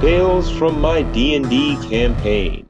Tales from my D&D campaign.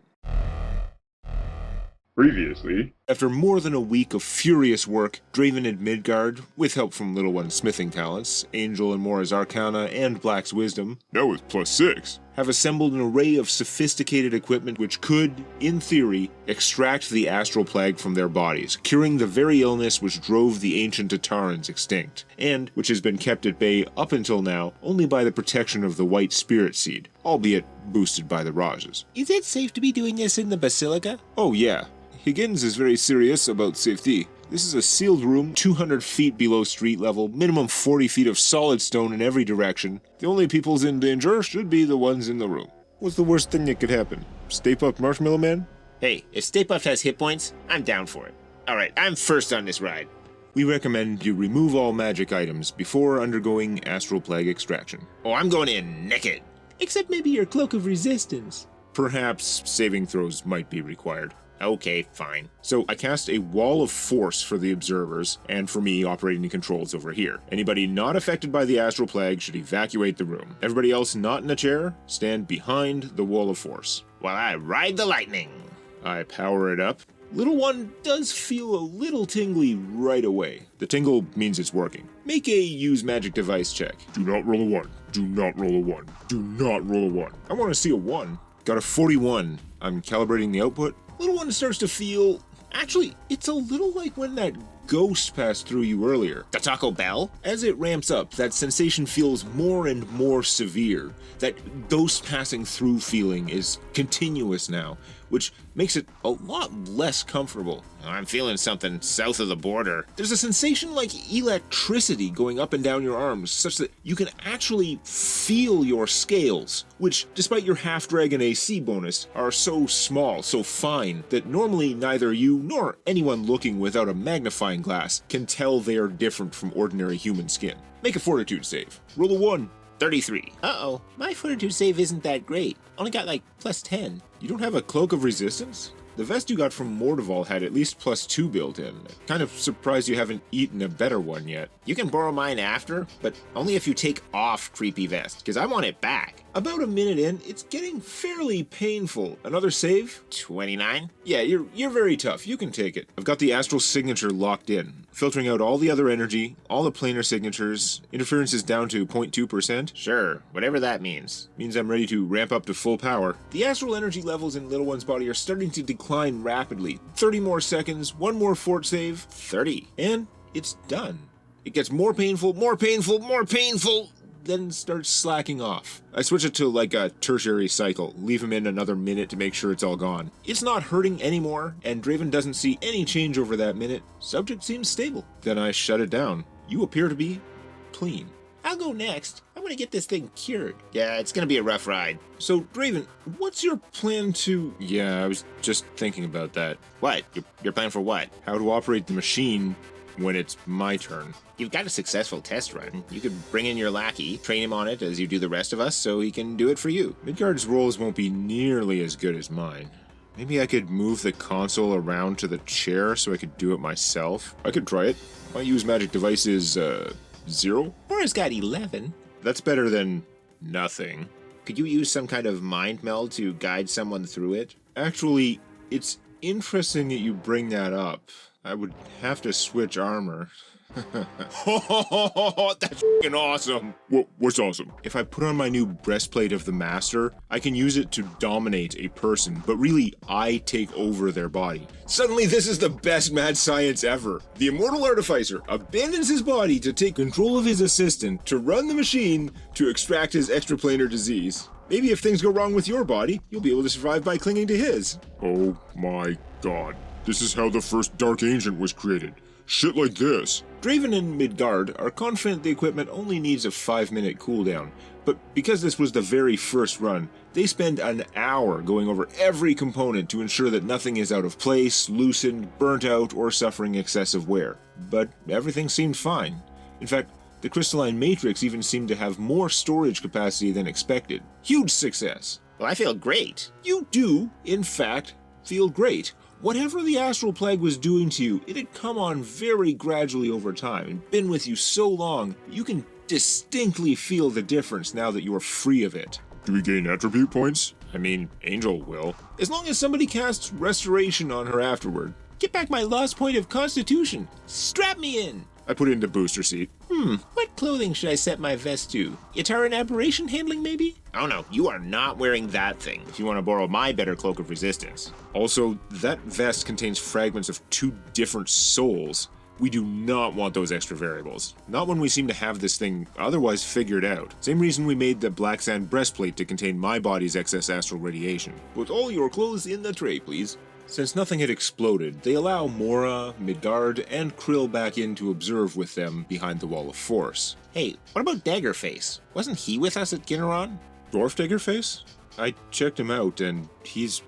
Previously, after more than a week of furious work, Draven and Midgard, with help from Little One's smithing talents, Angel and Mora's arcana, and Black's wisdom, now with +6, have assembled an array of sophisticated equipment which could, in theory, extract the astral plague from their bodies, curing the very illness which drove the ancient Atarans extinct, and which has been kept at bay up until now only by the protection of the White Spirit Seed, albeit boosted by the Rahjes. Is it safe to be doing this in the Basilica? Oh yeah. Higgins is very serious about safety. This is a sealed room, 200 feet below street level, minimum 40 feet of solid stone in every direction. The only peoples in danger should be the ones in the room. What's the worst thing that could happen? Stay Puft Marshmallow Man? Hey, if Stay Puft has hit points, I'm down for it. Alright, I'm first on this ride. We recommend you remove all magic items before undergoing astral plague extraction. Oh, I'm going in naked. Except maybe your cloak of resistance. Perhaps saving throws might be required. Okay, fine. So I cast a wall of force for the observers, and for me operating the controls over here. Anybody not affected by the astral plague should evacuate the room. Everybody else not in a chair, stand behind the wall of force. While I ride the lightning. I power it up. Little One does feel a little tingly right away. The tingle means it's working. Make a use magic device check. Do not roll a 1. Do not roll a 1. Do not roll a 1. I want to see a 1. Got a 41. I'm calibrating the output. Little One starts to feel... Actually, it's a little like when that ghost passed through you earlier. The Taco Bell? As it ramps up, that sensation feels more and more severe. That ghost passing through feeling is continuous now, which makes it a lot less comfortable. I'm feeling something south of the border. There's a sensation like electricity going up and down your arms, such that you can actually feel your scales, which, despite your half-dragon AC bonus, are so small, so fine, that normally neither you nor anyone looking without a magnifying glass can tell they are different from ordinary human skin. Make a fortitude save. Roll a 1. 33. Uh-oh, my fortitude save isn't that great. Only got like +10. You don't have a cloak of resistance? The vest you got from Mortival had at least +2 built in. Kind of surprised you haven't eaten a better one yet. You can borrow mine after, but only if you take off Creepy Vest, because I want it back. About a minute in, it's getting fairly painful. Another save? 29? Yeah, you're very tough. You can take it. I've got the astral signature locked in, filtering out all the other energy, all the planar signatures. Interference is down to 0.2%. Sure, whatever that means. Means I'm ready to ramp up to full power. The astral energy levels in Little One's body are starting to decline rapidly. 30 more seconds, one more fort save, 30. And it's done. It gets more painful, more painful, more painful, then starts slacking off. I switch it to like a tertiary cycle, leave him in another minute to make sure it's all gone. It's not hurting anymore, and Draven doesn't see any change over that minute. Subject seems stable. Then I shut it down. You appear to be clean. I'll go next. I'm gonna get this thing cured. Yeah, it's gonna be a rough ride. So, Draven, what's your plan to... Yeah, I was just thinking about that. What? Your plan for what? How to operate the machine when it's my turn. You've got a successful test run. You could bring in your lackey, train him on it as you do the rest of us, so he can do it for you. Midgard's rolls won't be nearly as good as mine. Maybe I could move the console around to the chair so I could do it myself. I could try it. My use magic device is, 0? Mora's got 11. That's better than nothing. Could you use some kind of mind meld to guide someone through it? Actually, it's interesting that you bring that up. I would have to switch armor. That's f***ing awesome. What's awesome? If I put on my new breastplate of the Master, I can use it to dominate a person, but really, I take over their body. Suddenly, this is the best mad science ever. The Immortal Artificer abandons his body to take control of his assistant, to run the machine, to extract his extraplanar disease. Maybe if things go wrong with your body, you'll be able to survive by clinging to his. Oh my god. This is how the first Dark Ancient was created. Shit like this. Draven and Midgard are confident the equipment only needs a 5-minute cooldown, but because this was the very first run, they spend an hour going over every component to ensure that nothing is out of place, loosened, burnt out, or suffering excessive wear. But everything seemed fine. In fact, the crystalline matrix even seemed to have more storage capacity than expected. Huge success. Well, I feel great. You do, in fact, feel great. Whatever the astral plague was doing to you, it had come on very gradually over time and been with you so long, you can distinctly feel the difference now that you are free of it. Do we gain attribute points? I mean, Angel will. As long as somebody casts Restoration on her afterward. Get back my lost point of Constitution. Strap me in. I put it in the booster seat. What clothing should I set my vest to? Itaran Aberration handling, maybe? Oh no, you are not wearing that thing if you want to borrow my better Cloak of Resistance. Also, that vest contains fragments of 2 different souls. We do not want those extra variables. Not when we seem to have this thing otherwise figured out. Same reason we made the Black Sand breastplate to contain my body's excess astral radiation. Put all your clothes in the tray, please. Since nothing had exploded, they allow Mora, Midgard, and Krill back in to observe with them behind the Wall of Force. Hey, what about Daggerface? Wasn't he with us at Ginneron? Dwarf Daggerface? I checked him out and he's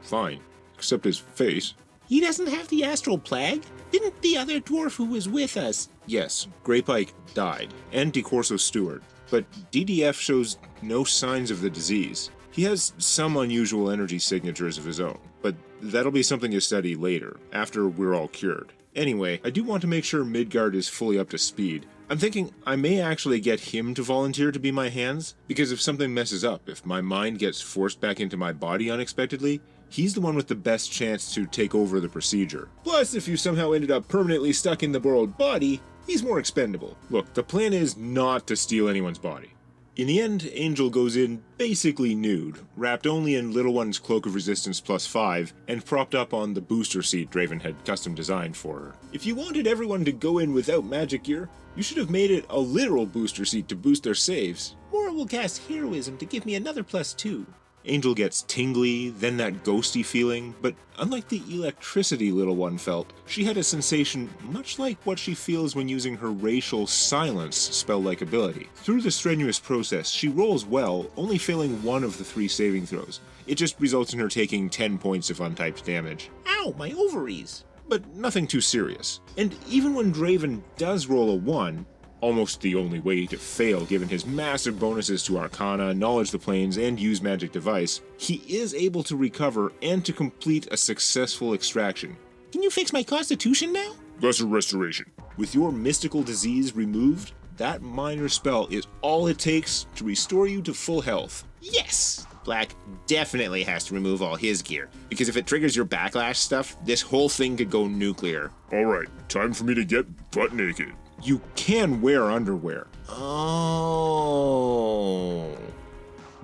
fine. Except his face. He doesn't have the astral plague? Didn't the other dwarf who was with us? Yes, Greypike died, and DeCorso Stewart, but DDF shows no signs of the disease. He has some unusual energy signatures of his own, but that'll be something to study later, after we're all cured. Anyway, I do want to make sure Midgard is fully up to speed. I'm thinking I may actually get him to volunteer to be my hands, because if something messes up, if my mind gets forced back into my body unexpectedly, he's the one with the best chance to take over the procedure. Plus, if you somehow ended up permanently stuck in the borrowed body, he's more expendable. Look, the plan is not to steal anyone's body. In the end, Angel goes in basically nude, wrapped only in Little One's Cloak of Resistance +5, and propped up on the booster seat Draven had custom designed for her. If you wanted everyone to go in without magic gear, you should have made it a literal booster seat to boost their saves. Mora will cast Heroism to give me another +2. Angel gets tingly, then that ghosty feeling, but unlike the electricity Little One felt, she had a sensation much like what she feels when using her racial silence spell-like ability. Through the strenuous process, she rolls well, only failing 1 of the 3 saving throws. It just results in her taking 10 points of untyped damage. Ow, my ovaries! But nothing too serious. And even when Draven does roll a 1, almost the only way to fail given his massive bonuses to Arcana, Knowledge the Planes, and Use Magic Device, he is able to recover and to complete a successful extraction. Can you fix my Constitution now? Lesser Restoration. With your mystical disease removed, that minor spell is all it takes to restore you to full health. Yes! Black definitely has to remove all his gear, because if it triggers your backlash stuff, this whole thing could go nuclear. Alright, time for me to get butt naked. You can wear underwear. Oh.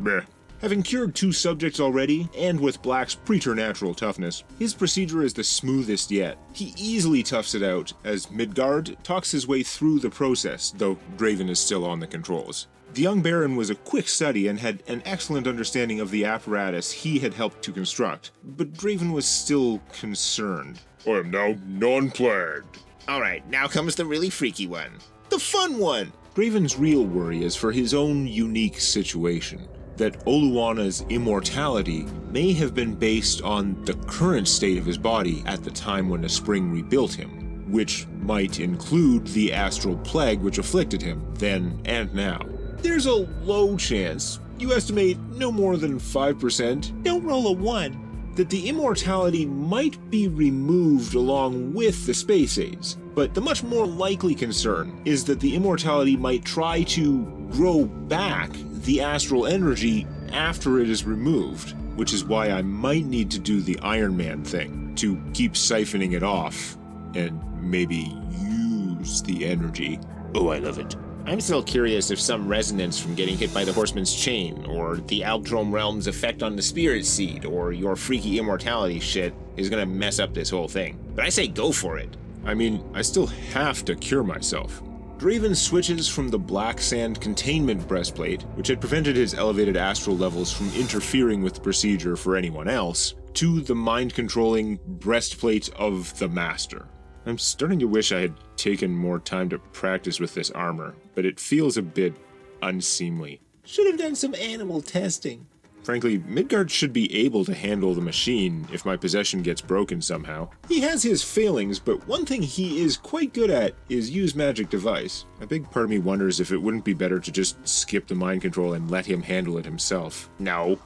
Meh. Having cured 2 subjects already, and with Black's preternatural toughness, his procedure is the smoothest yet. He easily toughs it out, as Midgard talks his way through the process, though Draven is still on the controls. The young Baron was a quick study and had an excellent understanding of the apparatus he had helped to construct, but Draven was still concerned. I am now non-plagued. Alright, now comes the really freaky one. The fun one! Draven's real worry is for his own unique situation, that Oluwana's immortality may have been based on the current state of his body at the time when the spring rebuilt him, which might include the astral plague which afflicted him then and now. There's a low chance, you estimate no more than 5%, Don't roll a 1. that the immortality might be removed along with the space aids. But the much more likely concern is that the immortality might try to grow back the astral energy after it is removed, which is why I might need to do the Iron Man thing, to keep siphoning it off, and maybe use the energy. Oh, I love it. I'm still curious if some resonance from getting hit by the Horseman's Chain, or the Alctrom Realm's effect on the Spirit Seed, or your freaky immortality shit is gonna mess up this whole thing. But I say go for it. I mean, I still have to cure myself. Draven switches from the Black Sand containment breastplate, which had prevented his elevated astral levels from interfering with the procedure for anyone else, to the mind-controlling breastplate of the Master. I'm starting to wish I had taken more time to practice with this armor, but it feels a bit unseemly. Should have done some animal testing. Frankly, Midgard should be able to handle the machine if my possession gets broken somehow. He has his failings, but one thing he is quite good at is use magic device. A big part of me wonders if it wouldn't be better to just skip the mind control and let him handle it himself. No.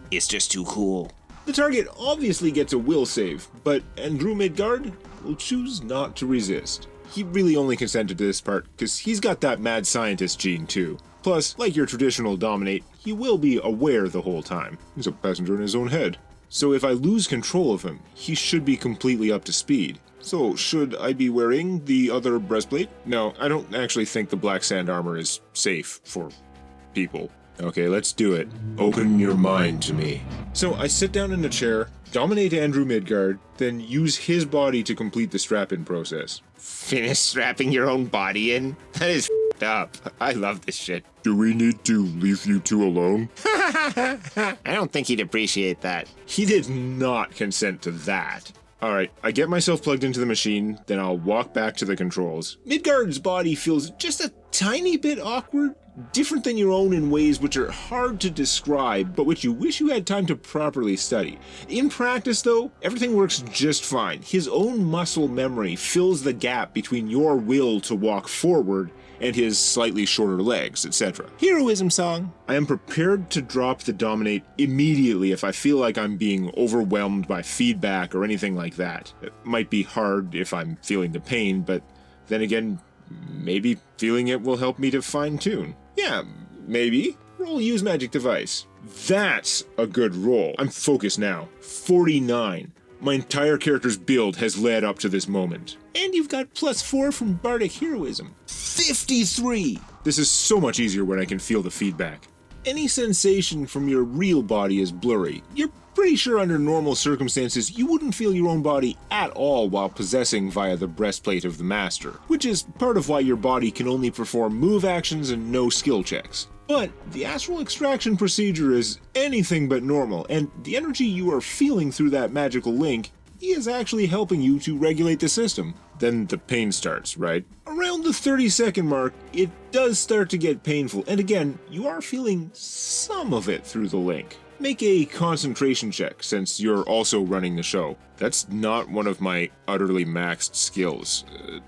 It's just too cool. The target obviously gets a will save, but Andrew Midgard will choose not to resist. He really only consented to this part because he's got that mad scientist gene too. Plus, like your traditional dominate, he will be aware the whole time. He's a passenger in his own head. So if I lose control of him, he should be completely up to speed. So, should I be wearing the other breastplate? No, I don't actually think the black sand armor is safe for people. Okay, let's do it. Open your mind to me. So I sit down in a chair, dominate Andrew Midgard, then use his body to complete the strap-in process. Finish strapping your own body in? That is f***ed up. I love this shit. Do we need to leave you two alone? I don't think he'd appreciate that. He did not consent to that. Alright, I get myself plugged into the machine, then I'll walk back to the controls. Midgard's body feels just a tiny bit awkward, different than your own in ways which are hard to describe, but which you wish you had time to properly study. In practice, though, everything works just fine. His own muscle memory fills the gap between your will to walk forward and his slightly shorter legs, etc. Heroism song. I am prepared to drop the dominate immediately if I feel like I'm being overwhelmed by feedback or anything like that. It might be hard if I'm feeling the pain, but then again, maybe feeling it will help me to fine-tune. Yeah, maybe. Roll use magic device. That's a good roll. I'm focused now. 49. My entire character's build has led up to this moment. And you've got +4 from Bardic Heroism. 53! This is so much easier when I can feel the feedback. Any sensation from your real body is blurry. You're pretty sure under normal circumstances you wouldn't feel your own body at all while possessing via the breastplate of the master, which is part of why your body can only perform move actions and no skill checks. But the astral extraction procedure is anything but normal, and the energy you are feeling through that magical link is actually helping you to regulate the system. Then the pain starts, right? Around the 30-second mark, it does start to get painful, and again, you are feeling some of it through the link. Make a concentration check, since you're also running the show. That's not one of my utterly maxed skills.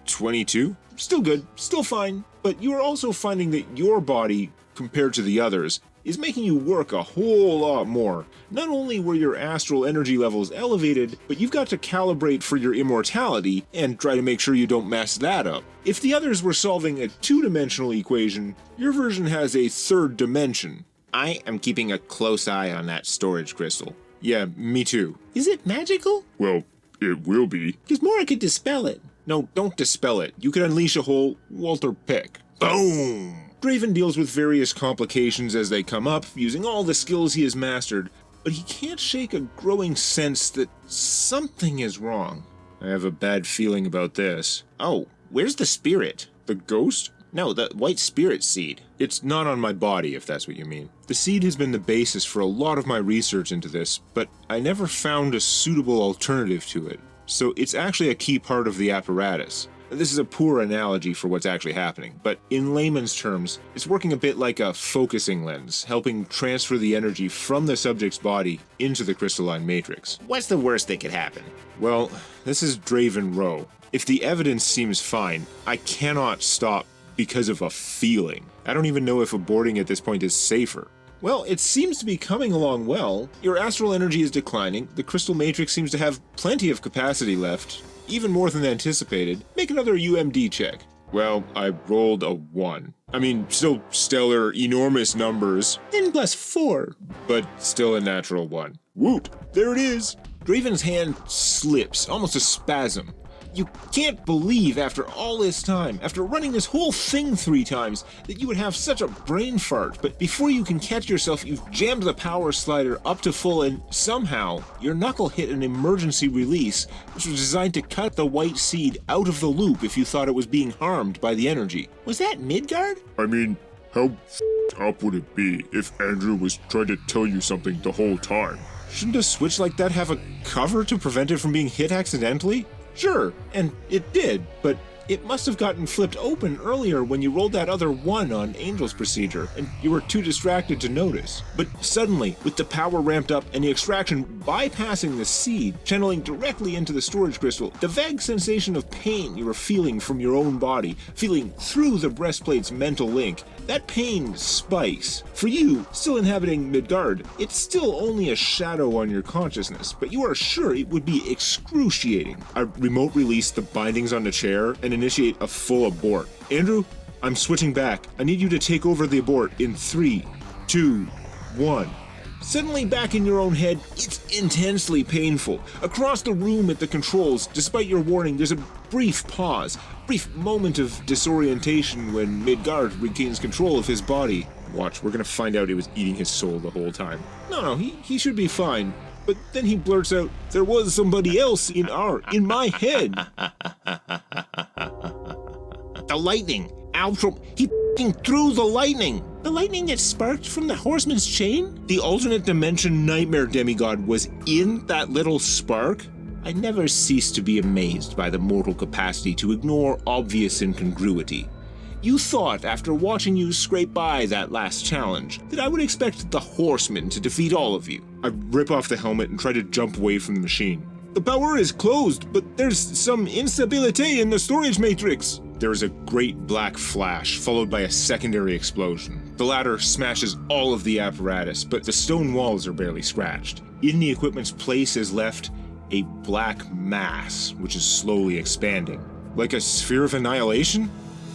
22? Still good, still fine, but you are also finding that your body, compared to the others, is making you work a whole lot more. Not only were your astral energy levels elevated, but you've got to calibrate for your immortality and try to make sure you don't mess that up. If the others were solving a two-dimensional equation, your version has a third dimension. I am keeping a close eye on that storage crystal. Yeah, me too. Is it magical? Well, it will be. Because Mora could dispel it. No, don't dispel it. You could unleash a whole Walter Pick. Boom! Draven deals with various complications as they come up, using all the skills he has mastered, but he can't shake a growing sense that something is wrong. I have a bad feeling about this. Oh, where's the spirit? The ghost? No, the white spirit seed. It's not on my body, if that's what you mean. The seed has been the basis for a lot of my research into this, but I never found a suitable alternative to it. So it's actually a key part of the apparatus. This is a poor analogy for what's actually happening, but in layman's terms, it's working a bit like a focusing lens, helping transfer the energy from the subject's body into the crystalline matrix. What's the worst that could happen? Well, this is Draven Row. If the evidence seems fine, I cannot stop because of a feeling. I don't even know if aborting at this point is safer. Well, it seems to be coming along well. Your astral energy is declining, the crystal matrix seems to have plenty of capacity left, even more than anticipated. Make another UMD check. Well, I rolled a 1. I mean, still stellar, enormous numbers. N plus 4. But still a natural 1. Whoop! There it is! Draven's hand slips, almost a spasm. You can't believe after all this time, after running this whole thing 3 times, that you would have such a brain fart, but before you can catch yourself, you've jammed the power slider up to full and somehow your knuckle hit an emergency release, which was designed to cut the white seed out of the loop if you thought it was being harmed by the energy. Was that Midgard? I mean, how f***ed up would it be if Andrew was trying to tell you something the whole time? Shouldn't a switch like that have a cover to prevent it from being hit accidentally? Sure, and it did, but it must have gotten flipped open earlier when you rolled that other 1 on Angel's procedure, and you were too distracted to notice. But suddenly, with the power ramped up and the extraction bypassing the seed, channeling directly into the storage crystal, the vague sensation of pain you were feeling from your own body, feeling through the breastplate's mental link, that pain spikes. For you, still inhabiting Midgard, it's still only a shadow on your consciousness, but you are sure it would be excruciating. I remote release the bindings on the chair and initiate a full abort. Andrew, I'm switching back. I need you to take over the abort in 3, 2, 1. Suddenly back in your own head, it's intensely painful. Across the room at the controls, despite your warning, there's a brief pause, brief moment of disorientation when Midgard regains control of his body. Watch, we're gonna find out it was eating his soul the whole time. No, he should be fine. But then he blurts out, there was somebody else in my head. The lightning! Altrum, he f***ing threw the lightning! The lightning that sparked from the horseman's chain? The alternate dimension nightmare demigod was in that little spark? I never cease to be amazed by the mortal capacity to ignore obvious incongruity. You thought, after watching you scrape by that last challenge, that I would expect the horseman to defeat all of you. I rip off the helmet and try to jump away from the machine. The power is closed, but there's some instability in the storage matrix. There is a great black flash, followed by a secondary explosion. The latter smashes all of the apparatus, but the stone walls are barely scratched. In the equipment's place is left a black mass, which is slowly expanding. Like a sphere of annihilation?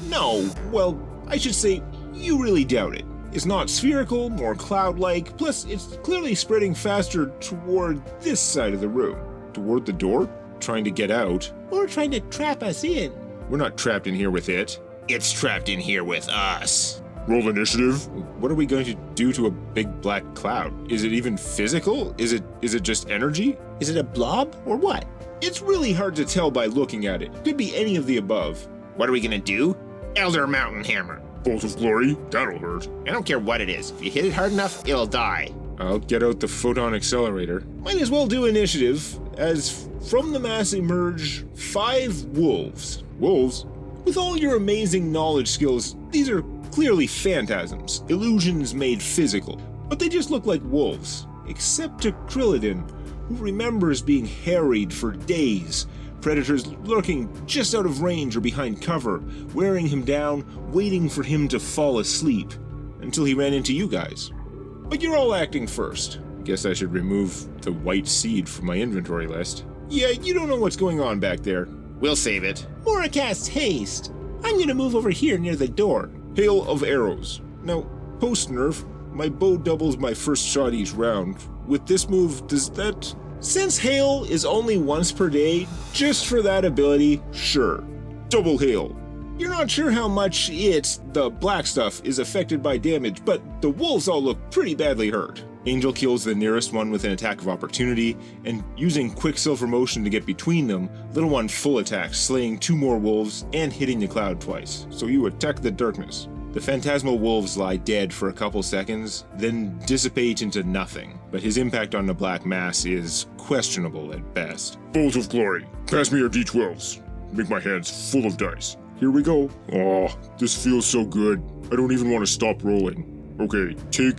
No, well, I should say, you really doubt it. It's not spherical, more cloud-like, plus it's clearly spreading faster toward this side of the room. Toward the door? Trying to get out? Or trying to trap us in. We're not trapped in here with it. It's trapped in here with us. Roll initiative. What are we going to do to a big black cloud? Is it even physical? Is it just energy? Is it a blob or what? It's really hard to tell by looking at it. Could be any of the above. What are we gonna do? Elder Mountain Hammer. Bolt of glory. That'll hurt. I don't care what it is. If you hit it hard enough, it'll die. I'll get out the photon accelerator. Might as well do initiative, as from the mass emerge 5 wolves. Wolves? With all your amazing knowledge skills, these are clearly phantasms, illusions made physical, but they just look like wolves. Except to Krillidin, who remembers being harried for days, predators lurking just out of range or behind cover, wearing him down, waiting for him to fall asleep, until he ran into you guys. But you're all acting first. Guess I should remove the white seed from my inventory list. Yeah, you don't know what's going on back there. We'll save it. Moracast's haste. I'm gonna move over here near the door. Hail of arrows. Now, post-nerf, my bow doubles my first shot each round. With this move, does that... Since hail is only once per day, just for that ability, sure. Double hail. You're not sure how much the black stuff, is affected by damage, but the wolves all look pretty badly hurt. Angel kills the nearest one with an attack of opportunity, and using Quicksilver motion to get between them, Little One full attacks, slaying 2 more wolves and hitting the cloud twice. So you attack the darkness. The phantasmal wolves lie dead for a couple seconds, then dissipate into nothing, but his impact on the black mass is questionable at best. Bolt of glory. Pass me your d12s. Make my hands full of dice. Here we go. Oh, this feels so good. I don't even want to stop rolling. Okay, take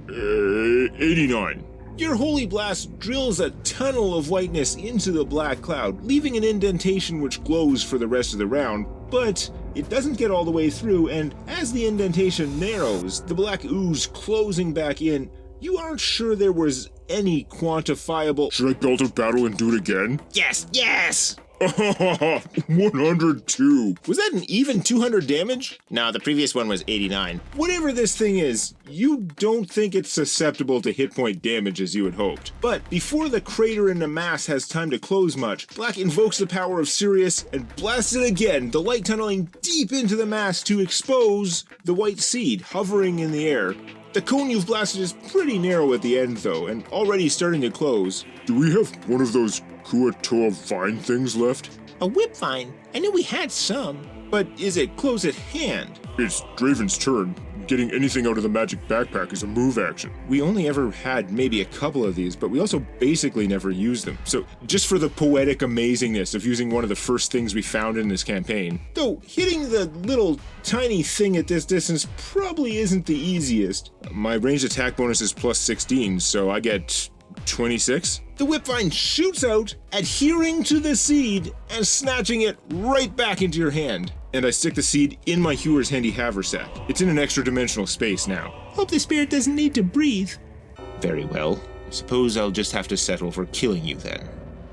89. Your holy blast drills a tunnel of whiteness into the black cloud, leaving an indentation which glows for the rest of the round, but it doesn't get all the way through, and as the indentation narrows, the black ooze closing back in, you aren't sure there was any quantifiable... Should I belt of battle and do it again? Yes, yes! 102. Was that an even 200 damage? No, the previous one was 89. Whatever this thing is, you don't think it's susceptible to hit point damage as you had hoped. But before the crater in the mass has time to close much, Black invokes the power of Sirius and blasts it again, the light tunneling deep into the mass to expose the white seed hovering in the air. The cone you've blasted is pretty narrow at the end though, and already starting to close. Do we have one of those Kuatoa vine things left? A whip vine? I knew we had some. But is it close at hand? It's Draven's turn. Getting anything out of the magic backpack is a move action. We only ever had maybe a couple of these, but we also basically never used them. So just for the poetic amazingness of using one of the first things we found in this campaign. Though hitting the little tiny thing at this distance probably isn't the easiest. My ranged attack bonus is plus 16, so I get 26. The whipvine shoots out, adhering to the seed and snatching it right back into your hand. And I stick the seed in my hewer's handy haversack. It's in an extra dimensional space now. Hope the spirit doesn't need to breathe. Very well. Suppose I'll just have to settle for killing you then.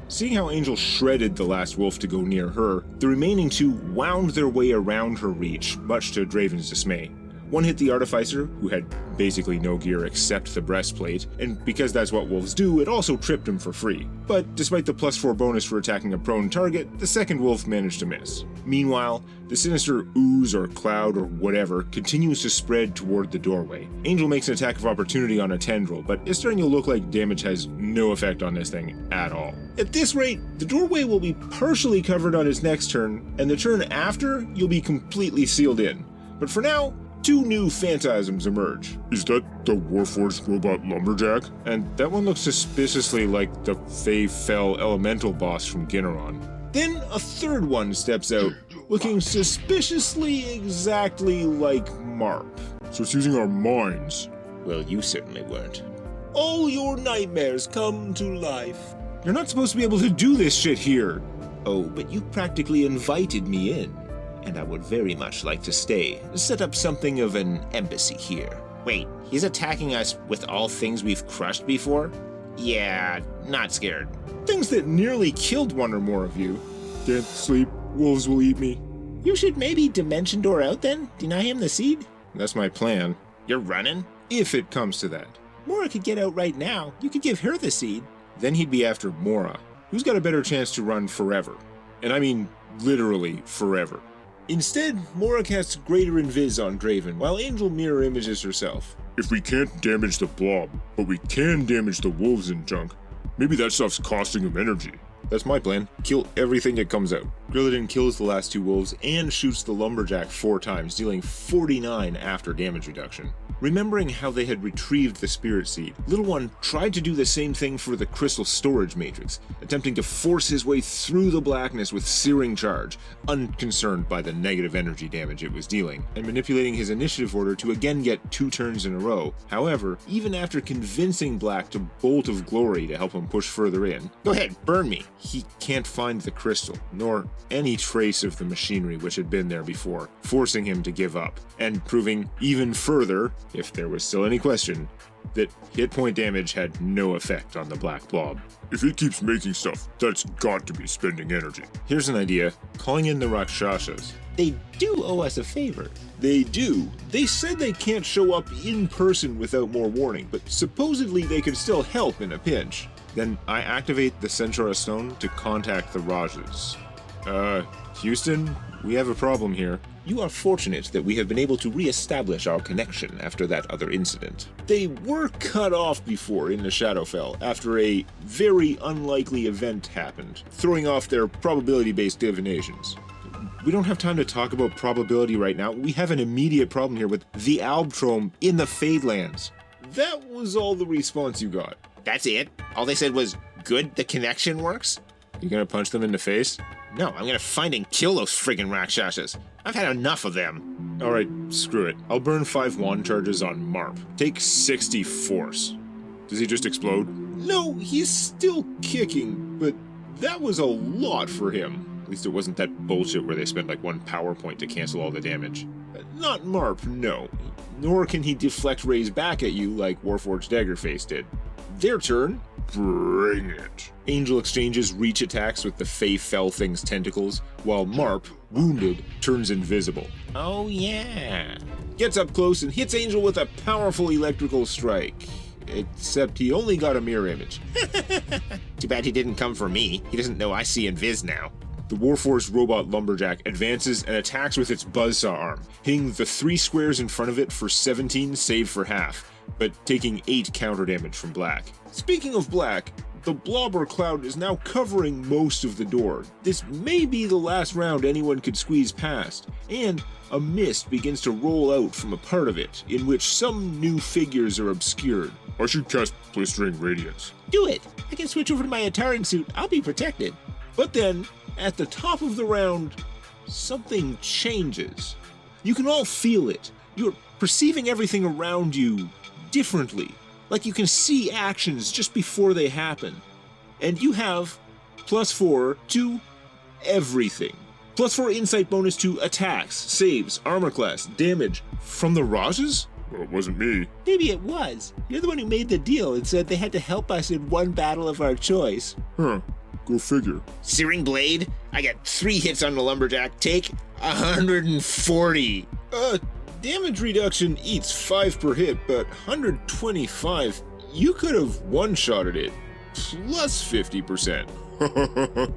Seeing how Angel shredded the last wolf to go near her, the remaining 2 wound their way around her reach, much to Draven's dismay. One hit the Artificer, who had basically no gear except the breastplate, and because that's what wolves do, it also tripped him for free. But despite the +4 bonus for attacking a prone target, the second wolf managed to miss. Meanwhile, the sinister ooze or cloud or whatever continues to spread toward the doorway. Angel makes an attack of opportunity on a tendril, but it's starting to look like damage has no effect on this thing at all. At this rate, the doorway will be partially covered on his next turn, and the turn after, you'll be completely sealed in. But for now, 2 new phantasms emerge. Is that the Warforged robot lumberjack? And that one looks suspiciously like the Fey Fell elemental boss from Ginneron. Then a third one steps out, looking suspiciously exactly like Marp. So it's using our minds. Well, you certainly weren't. All your nightmares come to life. You're not supposed to be able to do this shit here. Oh, but you practically invited me in. And I would very much like to stay. Set up something of an embassy here. Wait, he's attacking us with all things we've crushed before? Yeah, not scared. Things that nearly killed one or more of you. Can't sleep. Wolves will eat me. You should maybe Dimension Door out then? Deny him the seed? That's my plan, You're running? if it comes to that. Mora could get out right now. You could give her the seed. Then he'd be after Mora, who's got a better chance to run forever. And I mean literally forever. Instead, Mora casts Greater Invis on Draven, while Angel mirror images herself. If we can't damage the blob, but we can damage the wolves and junk, maybe that stuff's costing him energy. That's my plan. Kill everything that comes out. Grilladin kills the last 2 wolves and shoots the lumberjack 4 times, dealing 49 after damage reduction. Remembering how they had retrieved the spirit seed, Little One tried to do the same thing for the crystal storage matrix, attempting to force his way through the blackness with searing charge, unconcerned by the negative energy damage it was dealing, and manipulating his initiative order to again get 2 turns in a row. However, even after convincing Black to Bolt of Glory to help him push further in, Go ahead, burn me. he can't find the crystal, nor any trace of the machinery which had been there before, forcing him to give up, and proving even further, if there was still any question, that hit point damage had no effect on the black blob. If it keeps making stuff, that's got to be spending energy. Here's an idea, calling in the Rakshasas. They do owe us a favor. They do. They said they can't show up in person without more warning, but supposedly they could still help in a pinch. Then I activate the Centaur Stone to contact the Rahjas. Houston, we have a problem here. You are fortunate that we have been able to re-establish our connection after that other incident. They were cut off before in the Shadowfell after a very unlikely event happened, throwing off their probability-based divinations. We don't have time to talk about probability right now. We have an immediate problem here with the Albtrome in the Fadelands. That was all the response you got. That's it? All they said was, good, the connection works? You gonna punch them in the face? No, I'm gonna find and kill those friggin' Rakshasas. I've had enough of them. Alright, screw it. I'll burn 5 wand charges on Marp. Take 60 force. Does he just explode? No, he's still kicking, but that was a lot for him. At least it wasn't that bullshit where they spent like 1 power point to cancel all the damage. Not Marp, no. Nor can he deflect rays back at you like Warforged Daggerface did. Their turn. Bring it. Angel exchanges reach attacks with the Fey Fell Thing's tentacles, while Marp, wounded, turns invisible. Oh yeah. Gets up close and hits Angel with a powerful electrical strike. Except he only got a mirror image. Too bad he didn't come for me. He doesn't know I see Invis now. The Warforged robot lumberjack advances and attacks with its buzzsaw arm, hitting the 3 squares in front of it for 17 save for half, but taking 8 counter damage from Black. Speaking of Black, the blobber cloud is now covering most of the door. This may be the last round anyone could squeeze past, and a mist begins to roll out from a part of it, in which some new figures are obscured. I should cast Blistering Radiance. Do it. I can switch over to my Ataran suit. I'll be protected. But then, at the top of the round, something changes. You can all feel it. You're perceiving everything around you differently. Like you can see actions just before they happen. And you have +4 to everything. +4 insight bonus to attacks, saves, armor class, damage from the Rahjas? Well, it wasn't me. Maybe it was. You're the one who made the deal and said they had to help us in one battle of our choice. Huh. Go figure. Searing Blade? I got 3 hits on the lumberjack. Take 140. damage reduction eats 5 per hit, but 125, you could have one-shotted it. Plus 50%.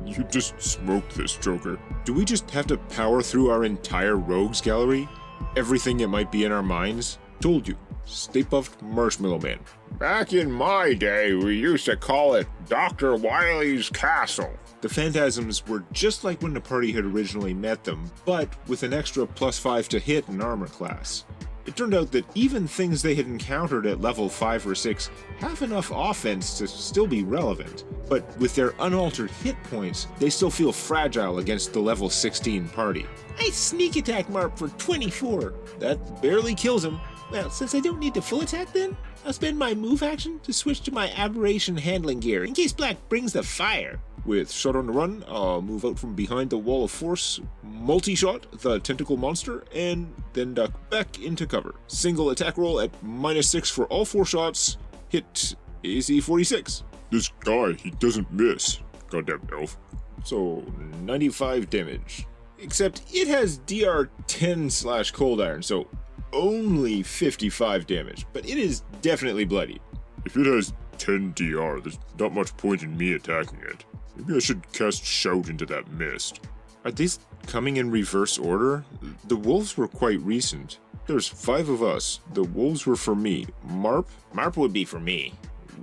You just smoked this, Joker. Do we just have to power through our entire rogues gallery? Everything that might be in our minds? Told you. Stay puffed Marshmallow Man. Back in my day, we used to call it Dr. Wily's Castle. The Phantasms were just like when the party had originally met them, but with an extra +5 to hit and armor class. It turned out that even things they had encountered at level 5 or 6 have enough offense to still be relevant, but with their unaltered hit points, they still feel fragile against the level 16 party. I sneak attack Marp for 24. That barely kills him. Well, since I don't need to full attack then, I'll spend my move action to switch to my aberration handling gear in case Black brings the fire. With Shot on the Run, I'll move out from behind the wall of force, multi-shot the tentacle monster, and then duck back into cover. Single attack roll at -6 for all 4 shots, hit AC 46. This guy, he doesn't miss. Goddamn elf. So 95 damage. Except it has DR 10/Cold Iron, so only 55 damage, but it is definitely bloody. If it has 10 DR, there's not much point in me attacking it. Maybe I should cast Shout into that mist. Are these coming in reverse order? The wolves were quite recent. There's 5 of us. The wolves were for me. Marp would be for me.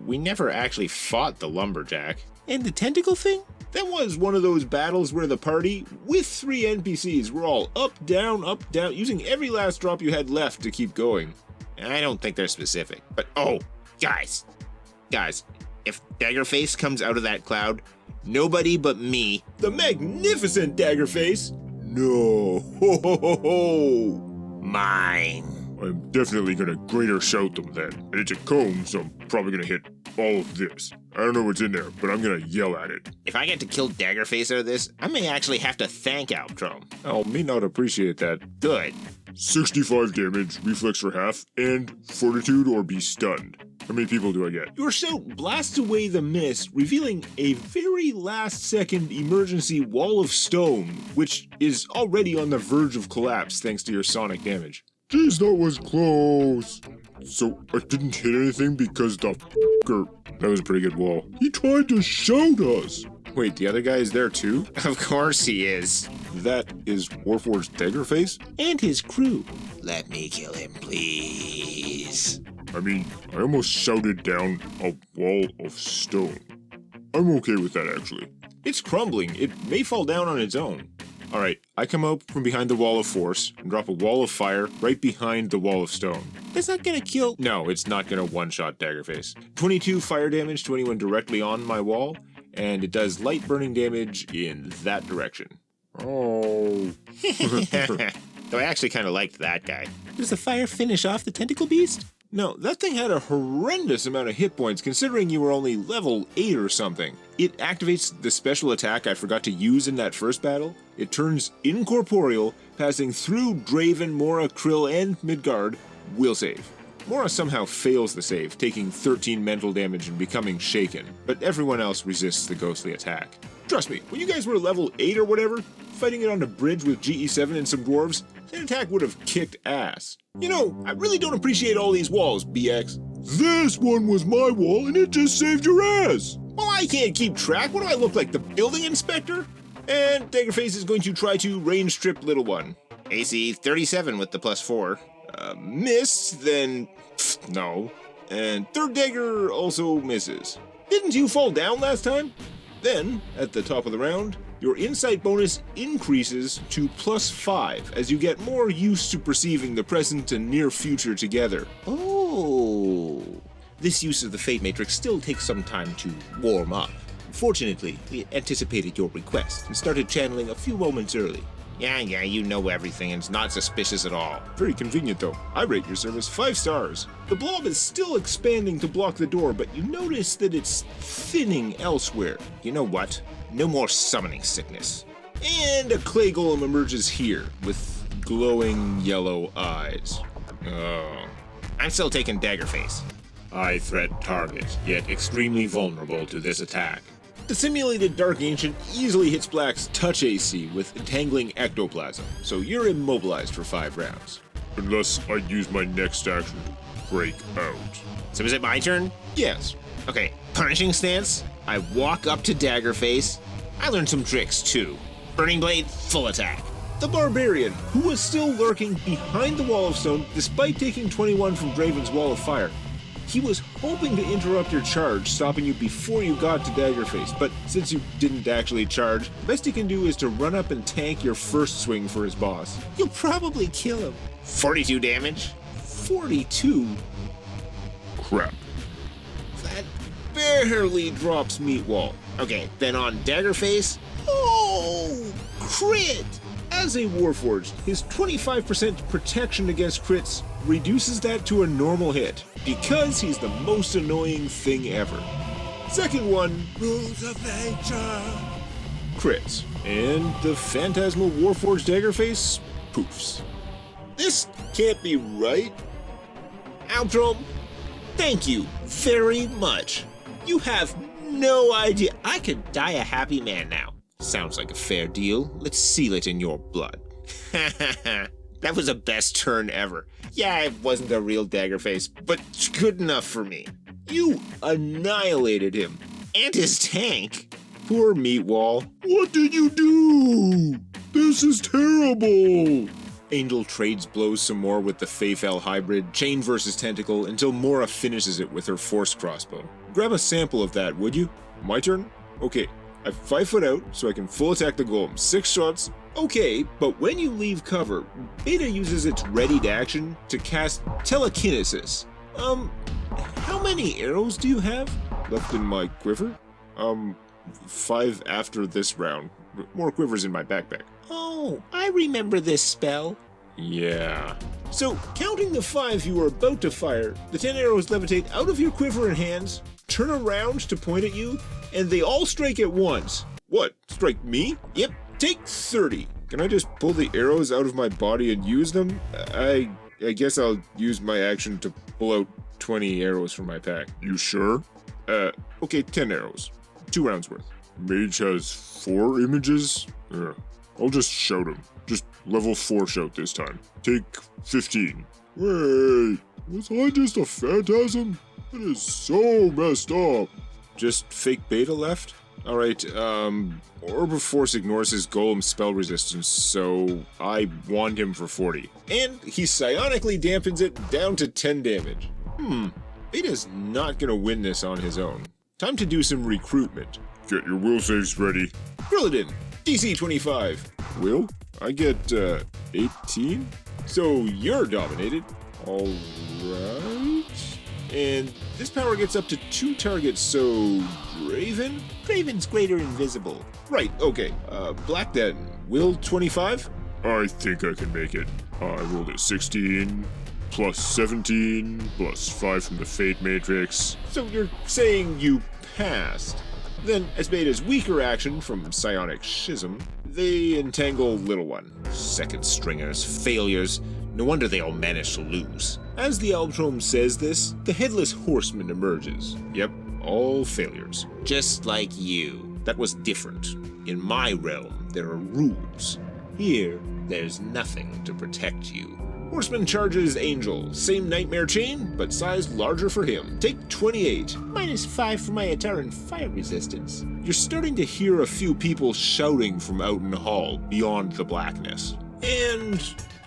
We never actually fought the lumberjack. And the tentacle thing? That was one of those battles where the party, with 3 NPCs, were all up, down, using every last drop you had left to keep going. I don't think they're specific, but oh, guys, if Daggerface comes out of that cloud, nobody but me, the magnificent Daggerface, no, ho ho ho ho, mine. I'm definitely gonna greater shout them then. And it's a cone, so I'm probably gonna hit all of this. I don't know what's in there, but I'm gonna yell at it. If I get to kill Daggerface out of this, I may actually have to thank Alctrom. I may not appreciate that. Good. 65 damage, reflex for half, and fortitude or be stunned. How many people do I get? Your shout blasts away the mist, revealing a very last-second emergency wall of stone, which is already on the verge of collapse thanks to your sonic damage. Jeez, that was close. So I didn't hit anything because the f***er... That was a pretty good wall. He tried to shout us. Wait, the other guy is there too? Of course he is. That is Warforged Daggerface? And his crew. Let me kill him, please. I mean, I almost shouted down a wall of stone. I'm okay with that, actually. It's crumbling. It may fall down on its own. Alright, I come out from behind the wall of force and drop a wall of fire right behind the wall of stone. That's not gonna kill... No, it's not gonna one-shot Daggerface. 22 fire damage to anyone directly on my wall, and it does light burning damage in that direction. Oh. Though I actually kind of liked that guy. Does the fire finish off the tentacle beast? No, that thing had a horrendous amount of hit points considering you were only level 8 or something. It activates the special attack I forgot to use in that first battle. It turns incorporeal, passing through Draven, Mora, Krill, and Midgard. Will save. Mora somehow fails the save, taking 13 mental damage and becoming shaken, but everyone else resists the ghostly attack. Trust me, when you guys were level 8 or whatever, fighting it on the bridge with GE7 and some dwarves, that attack would have kicked ass. You know, I really don't appreciate all these walls, BX. This one was my wall and it just saved your ass. Well, I can't keep track. What do I look like, the building inspector? And Daggerface is going to try to range strip little one. AC 37 with the +4. Missed, then no. And third dagger also misses. Didn't you fall down last time? Then, at the top of the round, your insight bonus increases to +5 as you get more used to perceiving the present and near future together. Oh. This use of the Fate Matrix still takes some time to warm up. Fortunately, we anticipated your request and started channeling a few moments early. Yeah, you know everything and it's not suspicious at all. Very convenient though. I rate your service 5 stars. The blob is still expanding to block the door, but you notice that it's thinning elsewhere. You know what? No more summoning sickness. And a clay golem emerges here with glowing yellow eyes. Oh. I'm still taking Daggerface. High threat target, yet extremely vulnerable to this attack. The simulated Dark Ancient easily hits Black's touch AC with entangling ectoplasm, so you're immobilized for 5 rounds. unless I use my next action to break out. So is it my turn? Yes. Okay, punishing stance. I walk up to Daggerface. I learned some tricks too. Burning Blade, full attack. The Barbarian, who was still lurking behind the Wall of Stone despite taking 21 from Draven's Wall of Fire. He was hoping to interrupt your charge, stopping you before you got to Daggerface, but since you didn't actually charge, the best he can do is to run up and tank your first swing for his boss. You'll probably kill him. 42 damage. 42? Crap. That barely drops Meat Wall. Okay, then on Daggerface. Oh, crit! As a Warforged, his 25% protection against crits reduces that to a normal hit, because he's the most annoying thing ever. Second one, Rules of Nature. Crits, and the Phantasmal Warforged Daggerface poofs. This can't be right. Aldrom, thank you very much. You have no idea. I could die a happy man now. Sounds like a fair deal. Let's seal it in your blood. That was the best turn ever. Yeah, it wasn't a real Daggerface, but good enough for me. You annihilated him. And his tank. Poor Meatwall. What did you do? This is terrible. Angel trades blows some more with the Feyfell hybrid, chain versus tentacle, until Mora finishes it with her force crossbow. Grab a sample of that, would you? My turn? Okay. I have 5 foot out, so I can full attack the golem. 6 shots. Okay, but when you leave cover, Beta uses its readied action to cast Telekinesis. How many arrows do you have left in my quiver? 5 after this round. More quivers in my backpack. Oh, I remember this spell. Yeah. So, counting the 5 you were about to fire, the 10 arrows levitate out of your quiver and hands, turn around to point at you, and they all strike at once. What? Strike me? Yep. Take 30. Can I just pull the arrows out of my body and use them? I guess I'll use my action to pull out 20 arrows from my pack. You sure? Okay, 10 arrows. 2 rounds worth. Mage has 4 images? I'll just shout him. Just level 4 shout this time. Take 15. Wait, was I just a phantasm? That is so messed up. Just fake Beta left? Alright, Orb of Force ignores his golem spell resistance, so I wand him for 40. And he psionically dampens it down to 10 damage. Beta's not gonna win this on his own. Time to do some recruitment. Get your will saves ready. Krillidin, DC 25. Will, I get 18? So you're dominated. Alright. And this power gets up to 2 targets, so Draven? Draven's greater invisible. Right, okay. Black then. Will 25? I think I can make it. I rolled a 16, plus 17, plus 5 from the Fate Matrix. So you're saying you passed. Then, as Beta's weaker action from Psionic Schism, they entangle Little One. Second stringers, failures. No wonder they all managed to lose. As the Albtrom says this, the Headless Horseman emerges. Yep, all failures. Just like you. That was different. In my realm, there are rules. Here, there's nothing to protect you. Horseman charges Angel. Same nightmare chain, but size larger for him. Take 28. -5 for my Ataran fire resistance. You're starting to hear a few people shouting from out in the hall, beyond the blackness. And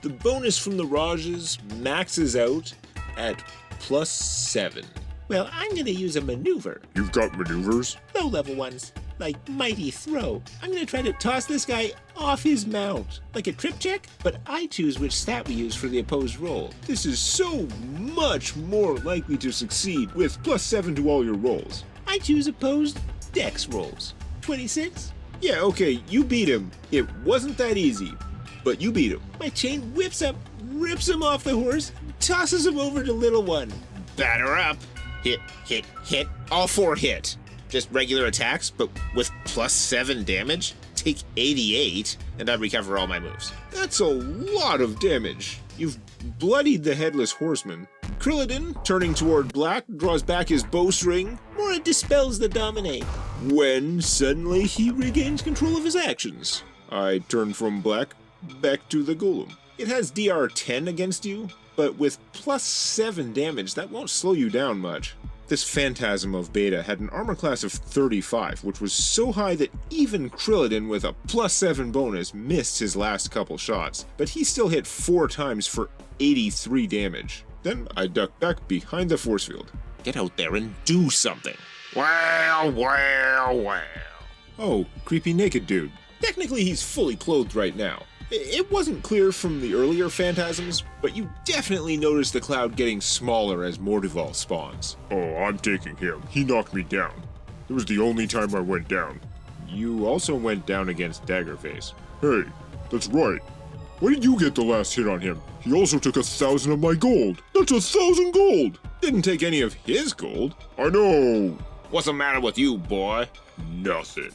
the bonus from the Rahjes maxes out at +7. Well, I'm gonna use a maneuver. You've got maneuvers? Low-level ones. Like Mighty Throw. I'm gonna try to toss this guy off his mount. Like a trip check, but I choose which stat we use for the opposed roll. This is so much more likely to succeed with +7 to all your rolls. I choose opposed dex rolls. 26? Yeah, okay, you beat him. It wasn't that easy, but you beat him. My chain whips up, rips him off the horse, tosses him over to Little One. Batter up. Hit, hit, hit. All 4 hit. Just regular attacks, but with +7 damage? Take 88, and I recover all my moves. That's a lot of damage. You've bloodied the Headless Horseman. Krillidin, turning toward Black, draws back his bowstring. Mora dispels the Dominate. When suddenly he regains control of his actions. I turn from Black back to the Golem. It has DR 10 against you, but with plus 7 damage, that won't slow you down much. This Phantasm of Beta had an armor class of 35, which was so high that even Krillodin with a plus 7 bonus missed his last couple shots, but he still hit 4 times for 83 damage. Then I ducked back behind the force field. Get out there and do something. Well, well, well. Oh, creepy naked dude. Technically he's fully clothed right now. It wasn't clear from the earlier Phantasms, but you definitely noticed the cloud getting smaller as Morduval spawns. Oh, I'm taking him. He knocked me down. It was the only time I went down. You also went down against Daggerface. Hey, that's right. Why did you get the last hit on him? He also took 1,000 of my gold. That's 1,000 gold! Didn't take any of his gold. I know. What's the matter with you, boy? Nothing.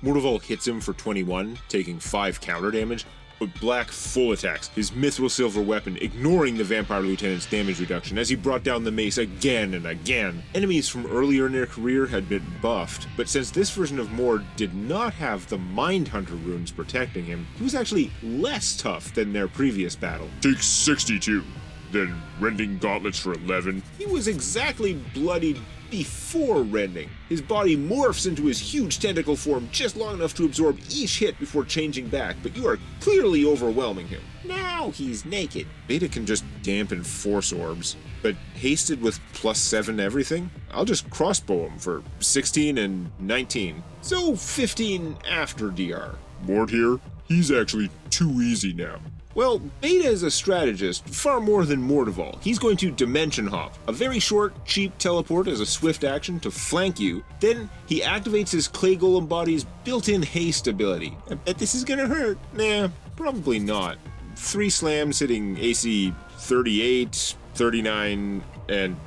Morduval hits him for 21, taking 5 counter damage, but Black full attacks his Mithril Silver weapon, ignoring the Vampire Lieutenant's damage reduction as he brought down the mace again and again. Enemies from earlier in their career had been buffed, but since this version of Mord did not have the Mindhunter runes protecting him, he was actually less tough than their previous battle. Take 62. Then Rending Gauntlets for 11. He was exactly bloodied before rending. His body morphs into his huge tentacle form just long enough to absorb each hit before changing back, but you are clearly overwhelming him. Now he's naked. Beta can just dampen force orbs, but hasted with plus 7 everything? I'll just crossbow him for 16 and 19. So 15 after DR. Mord here, he's actually too easy now. Well, Beta is a strategist, far more than Morduval. He's going to Dimension Hop, a very short, cheap teleport as a swift action to flank you. Then he activates his Clay Golem body's built-in haste ability. I bet this is gonna hurt. Nah, probably not. 3 slams hitting AC 38, 39, and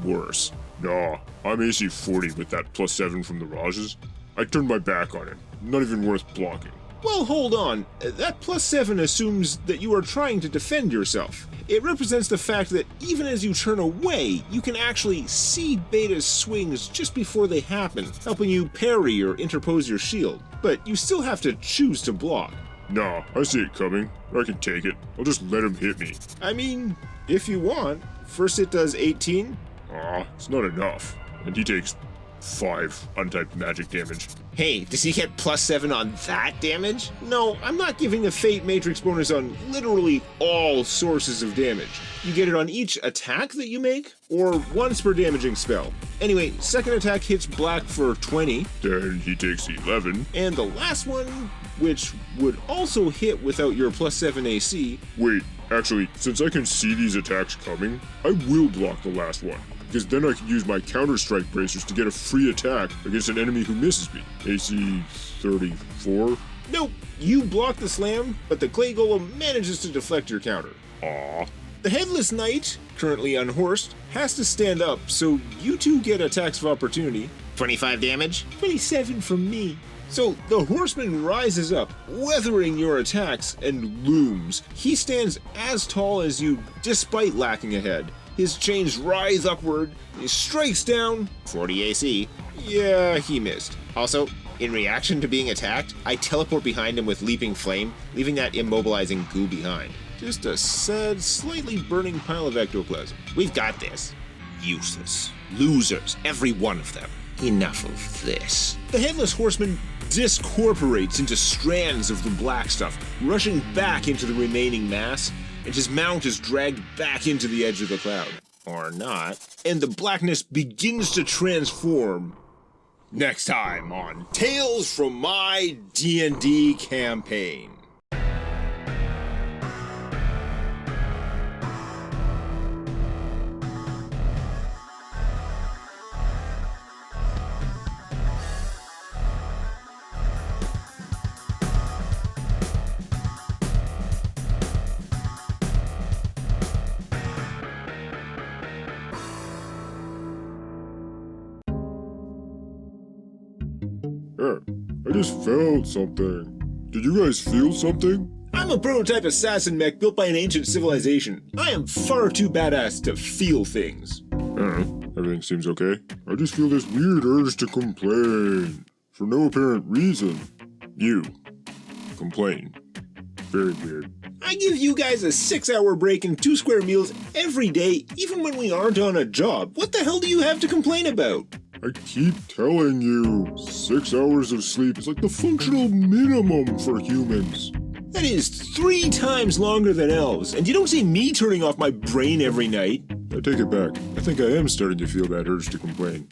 worse. Nah, I'm AC 40 with that plus 7 from the Rahjes. I turned my back on him. Not even worth blocking. Well, hold on. That plus 7 assumes that you are trying to defend yourself. It represents the fact that even as you turn away, you can actually see Beta's swings just before they happen, helping you parry or interpose your shield. But you still have to choose to block. Nah, I see it coming. I can take it. I'll just let him hit me. I mean, if you want. First it does 18. It's not enough. And he takes 5 untyped magic damage. Hey, does he get plus 7 on that damage? No, I'm not giving the Fate Matrix bonus on literally all sources of damage. You get it on each attack that you make, or once per damaging spell. Anyway, second attack hits Black for 20, Then he takes 11. and the last one, which would also hit without your plus 7 AC, Wait, actually, since I can see these attacks coming, I will block the last one. Because then I can use my counter-strike bracers to get a free attack against an enemy who misses me. AC 34? nope, you block the slam, but the Clay Golem manages to deflect your counter. Aw. The Headless Knight, currently unhorsed, has to stand up, so you two get attacks of opportunity. 25 damage? 27 from me. So the horseman rises up, weathering your attacks, and looms. He stands as tall as you, despite lacking a head. His chains writhe upward, he strikes down. 40 AC. Yeah, he missed. Also, in reaction to being attacked, I teleport behind him with Leaping Flame, leaving that immobilizing goo behind. Just a sad, slightly burning pile of ectoplasm. We've got this. Useless. Losers, every one of them. Enough of this. The Headless Horseman discorporates into strands of the black stuff, rushing back into the remaining mass, and his mount is dragged back into the edge of the cloud. Or not. And the blackness begins to transform. Next time on Tales from My D&D Campaign. I just felt something. Did you guys feel something? I'm a prototype assassin mech built by an ancient civilization. I am far too badass to feel things. Everything seems okay. I just feel this weird urge to complain. For no apparent reason. You. Complain. Very weird. I give you guys a 6-hour break and 2 square meals every day, even when we aren't on a job. What the hell do you have to complain about? I keep telling you, 6 hours of sleep is like the functional minimum for humans. That is 3 times longer than elves, and you don't see me turning off my brain every night. I take it back. I think I am starting to feel that urge to complain.